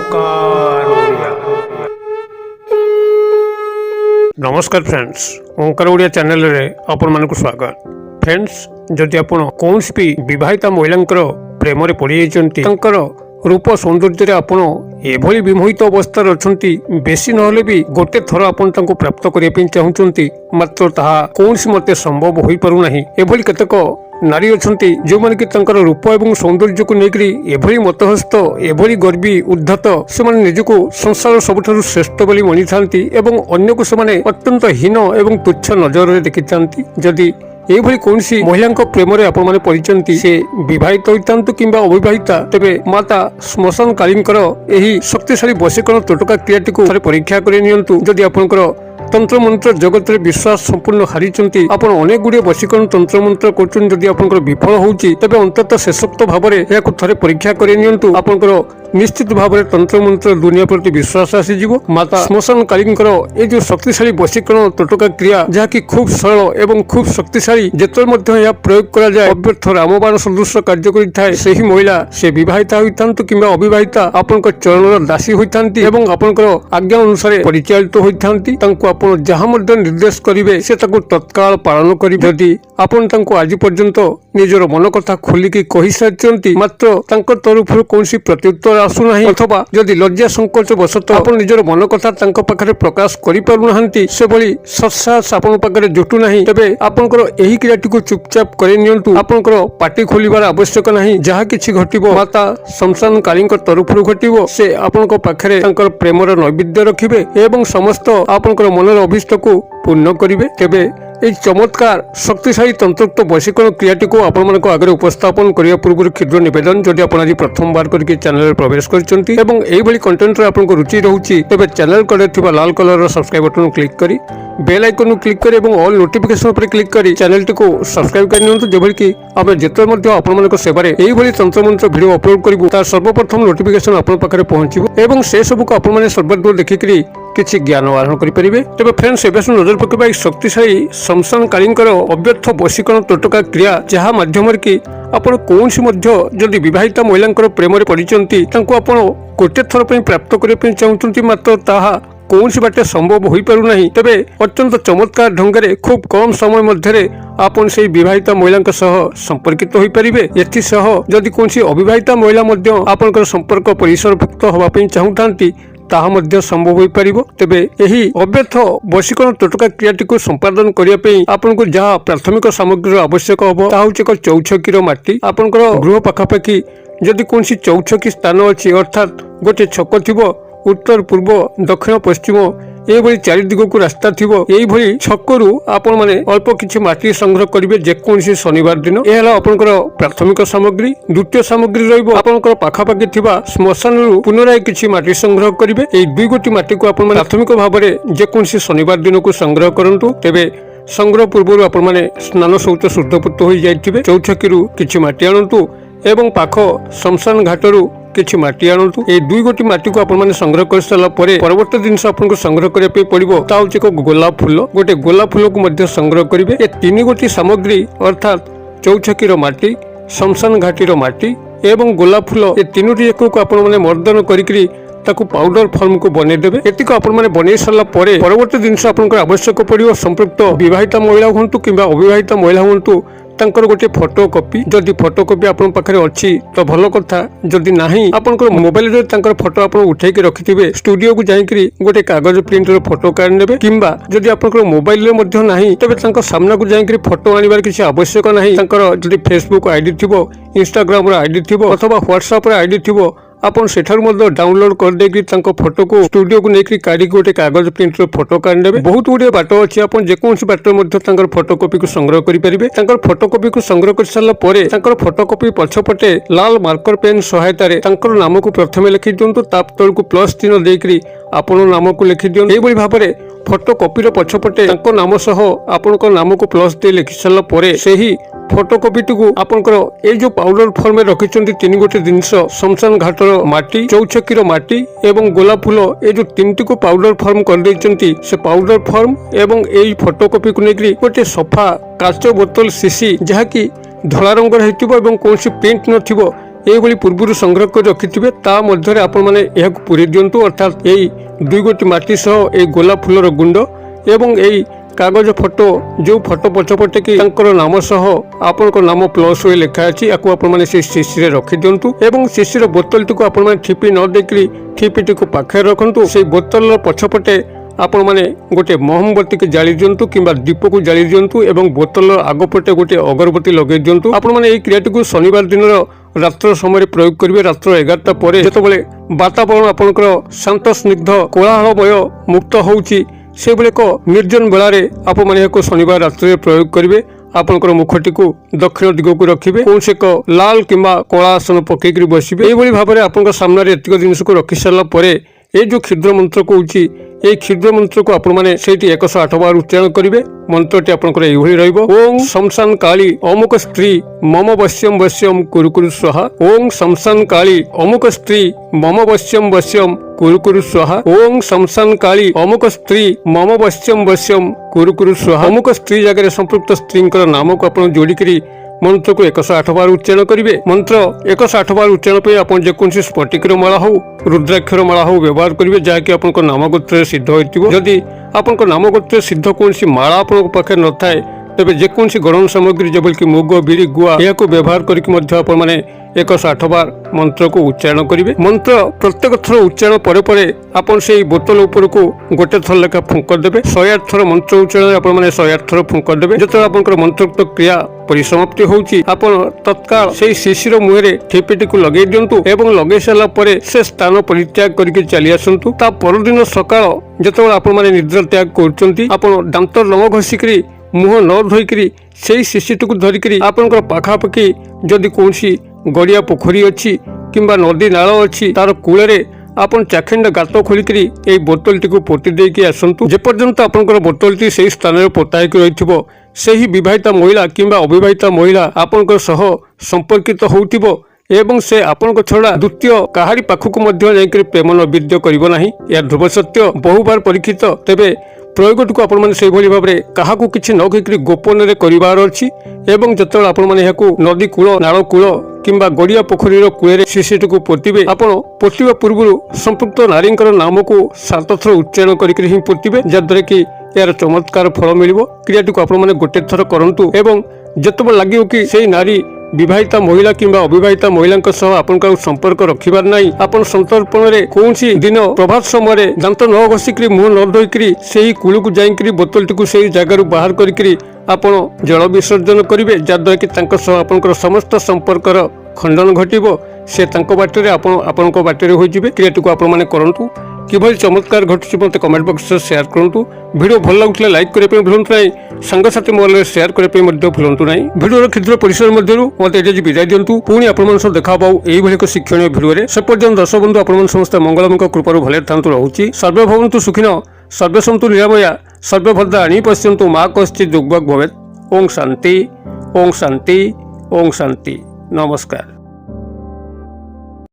ओंकार ओडिया। नमस्कार फ्रेंड्स, ओंकार ओडिया चैनल रे आपण मानक स्वागत। फ्रेंड्स, जदि आपण कौन भी विवाहिता महिला प्रेम रे पड़ी जाइछन्ती रूप सौंदर्य आपण एभली विमोहित अवस्था अच्छा बेसी नहले भी गोटे थर आपण प्राप्त करने चाहूँगी, मात्र ताहा कौन मत संभव हो पारना। एभली केतक नारी अच्छा जो मैंने कि रूप और सौंदर्य को लेकर एभली मतहस्त एभली गर्वी उद्धत से निजको संसार सबुठ श्रेष्ठ बोली मनी था अन्य को से अत्यंत हीन और तुच्छ नजर देखी था। जदि एभली कौन महिला प्रेम आपण मैंने पड़ते से विवाहित होता कि अविवाहिता, तेरे माता श्मशान कालींकर यही शक्तिशाली वशीकरण तोटका क्रियाटी को परीक्षा करनियंतु। जदि आपनकर तंत्र मंत्र जगत रे विश्वास संपूर्ण हारी आपण अनेक गुड़े वशीकरण तंत्र मंत्र कर जदि आपनकर विफल होउची तेबे अंततः शेषोक्त भाव में यह थरे परीक्षा करनियंतु। आपनकर निश्चित भाव में तंत्र मंत्र दुनिया प्रति विश्वास आसीजिवो। माता श्मशान कालींकर ये जो शक्तिशाली वशीकरण तोटका क्रिया जहाँकि खूब सरल एवं खूब शक्तिशाली जेतल मध्य यह प्रयोग करा जाए अव्यर्थ रामबाण सदृश कार्य करिथाय। सेही महिला से विवाहिता होइतांतु किंबा अविवाहिता आपनकर चरणर दासी होइतांती एवं आपनकर आज्ञा अनुसार परिचालित होइतांती। तांको आपण जहाँ मध्य निर्देश करिवे से ताको तत्काल पालन करिवे। यदि आपण तांको आज पर्यंत निजर मन कथा खोलिकी कहि सारिचंती मात्र तांको तरफरु कोनसी प्रत्युत्तर आसुना अथवा जदि लज्जा संकोच वशत आपण निजर मन कथा तांको पाखरे प्रकाश करि पारु नाहंती से भली सत्साहस आपण पाखरे जुटु नाही, तबे आपनकर एही क्रियाटी को चुपचाप करे नियंतु। आपनकर पाटी खोलिबार आवश्यक नाही। जहा किछि घटिबो माता श्मशान कालींकर तरफरु घटिबो। से आपनकर पाखरे तांकर प्रेमर नैवेद्य रखिबे एवं समस्त आपनकर मनर अभिष्ट को पूर्ण करिवे। तेबे এই চমৎকার শক্তিশালী তন্ত্রোক্ত বশীকরণ ক্রিয়াটি को आपण मानक आगे उपस्थापन करिया पूर्व क्षुद्र निवेदन, जदि आपण आज प्रथम बार करके चैनल प्रवेश करचंती एवं एई भली कंटेंट रे आपनको रुचि रहउची तबे चैनल करे थिबा लाल कलर रो सब्सक्राइब बटन क्लिक करी बेल आइकन को क्लिक करी एवं ऑल नोटिफिकेशन पर क्लिक करी चैनल को सब्सक्राइब कर नियंतु। जेभली कि आमे जेतल मध्ये आपण मानक सेवारे एई भली तंत्र मंत्र वीडियो अपलोड करिवु तार सर्वप्रथम नोटिफिकेशन आपण पाखरे पहुंचिबो एवं से सब को आपण माने सर्वदूर देखिकरी किछि ज्ञान आहरण करि परिबे। तबे फ्रेंड्स, एबे नजर पकेबा शक्तिशाली श्मशान कालींकर अव्यर्थ वशीकरण तोटका क्रिया जहाँ माध्यम कि आपण कौन जदि विवाहिता महिला प्रेम पड़ते आपण गोटे थर प्राप्त करने चाहूँगी मात्र ताहा कौन बाटे संभव हो पारना। तेबे अत्यंत चमत्कार ढंग खूब कम समय मध्य आपन से विवाहिता महिला सह संपर्कित हो पारे। एसह जदि कौन अविवाहिता महिला आपन संपर्क परिसरभुक्त होगापी चाहूँगी ताहा मध्य संभव हो पारिबो। तेबे एही अव्यर्थ वशीकरण तोटका क्रियाटी को संपादन करिया पे आपनको जहाँ प्राथमिक सामग्री आवश्यक हबो ता होचे एक चौछकीर माटी। आपनकर गृह पाखापाखि जदि कोनसी चौछकी स्थान अछि अर्थात गोटे छक थिबो उत्तर पूर्व दक्षिण पश्चिम एभली चारि दिग को रास्ता थिबो, एई भली छकरू आपण माने अल्प किछि माटी संग्रह करिवे जेकोनसी शनिवार दिन। एहला आपनकर प्राथमिक सामग्री। द्वितीय सामग्री रहिबो आपनकर पाखापाखि थिबा श्मशान रु पुनराय किछि माटी संग्रह करिवे। एई दुई गोटी माटी को आपण माने प्राथमिक भाबरे जेकोनसी शनिवार दिन को संग्रह करंतु। तेबे संग्रह पूर्व आपण माने स्नान शौच शुद्धपुत हो जाइथिबे। चौछकीरु किछि माटी आनंतु एवं पाख श्मशान घाटरू किछि माटी आनंतु। ए दुई गोटी माटी को आपण माने संग्रह कर साला परे परवर्ती दिन से आपनको संग्रह करिया पे पड़िबो ता होचे को गोलाप फूल। गोटे गोलाप फूल को मध्य संग्रह करिवे। ए तीन गोटी सामग्री अर्थात चौछकीर माटी, श्मशान घाटीर माटी एवं गोलाप फूल ए तीनोटी एक को आपण माने मर्दन करिकरी ताकू पाउडर फॉर्म को बने देबे। एतिको आपण माने बने साला परे परवर्ती दिन से आपनको आवश्यक पड़िबो संपृक्त विवाहिता महिला हुंतु किंबा अविवाहिता महिला हुंतु तांकर गोटे फोटो कॉपी। जदि फोटो कॉपी आपन पाखरे अछि तो भलो कथा, जदि नाही आपनकर मोबाइल रे तांकर फोटो आपन उठै के रखिथिबे स्टूडियो को जाईकरी गोटे कागज प्रिंट रे फोटो काढ नेबे किंबा जदि आपनकर मोबाइल रे मध्य नाही तबे तांकर सामना को जाईकरी फोटो आनिबार किछि आवश्यक नाही। तांकर जदि फेसबुक आईडी थिबो, इंस्टाग्राम रे आईडी थिबो अथवा व्हाट्सएप रे आईडी थिबो आपन सेठार मध्य डाउनलोड कर देकरी तांको फोटो को स्टूडियो को नेकरी काढी गोटे कागज प्रिंट रे फोटो काढ नेबे। बहुत गुडे बाटो अछि आपन जेकोनसी बाटो मध्य तांकर फोटो कॉपी को संग्रह करि परिबे। तांकर फोटो कॉपी को संग्रह कर साला परे तांकर फोटो कॉपी पछपटे लाल मार्कर पेन सहायता रे तांकर नाम को प्रथमे लिखि दियंतु तापर को प्लस चिन्ह देकरी आपन नाम को लिखि दियंतु। एई बळी भाबरे फोटो कॉपी रे पछपटे तांको नाम सह आपनको नाम को प्लस दे लिखि साला परे सेही फोटोकॉपी टी आपनकर ए जो पाउडर फॉर्म में रखिछन्ती तीन गोटे जिनस श्मशान घाटर माटी, चौछकीर माटी एवं गोलाप फूल ए जो तीनटी को पाउडर फॉर्म कर देइछन्ती से पाउडर फॉर्म एवं ए फोटोकॉपी को नेकरी गोटे सफा काच बोतल सीसी जहा कि धला रंगर हेतिबो एवं कोनसी प्रिंट नथिबो এইভাবে পূর্বରୁ সংগ্রহ করে রখিথিবে তা মধ্যে আপন মানে এহাকু পুরে দিয়ন্তু অর্থাৎ এই 2 গোটি মাটি সহ এই গোলাপ ফুলর গুଣ୍ଡ এবং এই কাগজ ফটো যে ফটো পছপटे কি তাঙ্কর নাম সহ আপনার নাম প্লস হয়ে লেখা আছে ইয়াকু আপন মানে সেই শিশিরে রখি দিয়ন্তু এবং শিশির বোতলটিকে আপন মানে ঠিপি ন দেখি ঠিপিটিকে পাখে রখন্তু সেই বোতলর পছপटे आपण मैंने गोटे मोहम्बती के जाली दिंतु कि दीप को जाली दिंतु एवं बोतल आगपटे गोटे अगरबत्ती लगे दिंतु आपण मैंने यह क्रियाटी को शनिवार दिन रात्र समय प्रयोग करेंगे रात्र 11टा पर जितेबाला वातावरण आपंकर शांत स्निग्ध कोलाहलमय मुक्त होउची से एक निर्जन बेलार आप शनिवार रात्रि प्रयोग करेंगे आपंकर मुखटी को दक्षिण दिग को रखिए कौन से एक लाल किंबा कला आसन पकईक बसवे यही भाव में आप सामने एतिक जिनिस को रखी सारापर ये जो क्षुद्र मंत्र कौच ये क्षुद्र मंत्र को आपण मैंने 108 बार उच्चारण करेंगे मंत्रटी आपंकर यही ओं शमशान काली अमुक स्त्री मम वश्यम वश्यम कुरु स्वाहा ओं शमशान काली अमुक स्त्री मम वश्यम वश्यम कुरु स्वाहा ओं शमशान काली अमुक स्त्री मम वश्यम वश्यम कुरु स्वाहा अमुक स्त्री जगह संपृक्त स्त्री नाम को आप जोड़िकी मंत्र को 108 बार उच्चारण करेंगे मंत्र 108 बार उच्चारण पे आप जेकोसी स्फटिकर माला हो रुद्राक्षर माला हो व्यवहार करेंगे जहाँकि आप नाम गोत्र सिद्ध होती आप नाम गोत्र सिद्ध कौन माला आप पाखे न थाए तेज जेकोसी गणन सामग्री जबकि मुग बिरी गुआ यह व्यवहार करके 108 बार मंत्र को उच्चारण करेंगे मंत्र प्रत्येक थर उच्चारण पर आपन से बोतल उपर को गोटे थर लेखा फुंक देवे 108 थर मंत्र उच्चारण आप 108 थर फुंक देवे जो आपंकर मंत्रोक्त क्रिया परिसमाप्ति होउची आपण तत्काल से शिशिर मुहरे ठेपीटी को लगे दिंतु एवं लगे सारा पर से स्थान परित्याग करके चली आसतु ता परदिन सकाळ जतबेले आपण माने निद्रा त्याग करचंती आपण दांत न घसीकरी मुह न धोईकरी से शिशिटी को धरिकरी आपनकर पाखापाखि जदि कौनसी गड़िया पोखरी अच्छी किंबा नदी नाल अच्छी तार कूଳରେ आपन चाखिंड गात खोलिकी ये बोतलटी को पोति देकी आसतु जेपर्यंत आपनकर बोतलटी से स्थान में पोतायक रही से ही विवाहिता महिला किंबा अविवाहिता महिला आपनकर सह संपर्कित होउथिबो एवं से आपन छड़ा द्वितीय काहारी पाखक जाकर प्रेम नैवेद्य करिबो नाही या ध्रुव सत्य बहुबार परीक्षित तेबे प्रयोगटी को आपण से भाव में क्या किसी न कहीकि गोपन करार अच्छी एवं जिते आपण मैंने नदी कूल नाल कूल किंबा गड़िया पोखरी कूल शिशिटी को पोतिबे आपण पोतिबा पूर्व संपृक्त नारी नाम को 7 थर उच्चारण करके पोतिबे जद्वारा कि यार चमत्कार फल मिल क्रियाटी को आपण मैंने गोटे थर करंतु एवं जितेबाला लगे कि से नारी विवाहिता महिला किंबा अविवाहिता महिला आपन संपर्क रखिबार नहीं आपन संतर्पण में कौन दिन प्रभात समय दांत न घसीक मुह न धोईकरी से कूल को जाइकरी बोतलटी को से जगार बाहर करी आपन जल विसर्जन करेंगे जद्वारा कि आपन समस्त संपर्कर खंडन घटिबो से बाटर आपण बाटर हो क्रियाटी को आपण मैंने करंतु किभली चमत्कार घटुची मत कमेंट बॉक्स में शेयर करूँ वीडियो भल लगुला लाइक करने भूलु ना सांगसाथी मोबाइल शेयर करने भूलु ना वीडियो क्षुद्र परिसर मध्य मत ये विदाय दिंतु पुणी आप देखा पाऊ यही एक शिक्षणीय भिडियो से पर्यटन दर्शक बंधु आप समस्त मंगलमय कृपार भले था रोचे सर्वे भवन्तु सुखिन सर्वे सन्तु निरामया सर्वे भद्राणि पश्यन्तु मा कश्चित् दुर्भग भवेत् ओं शांति ओं शांति ओं शांति नमस्कार।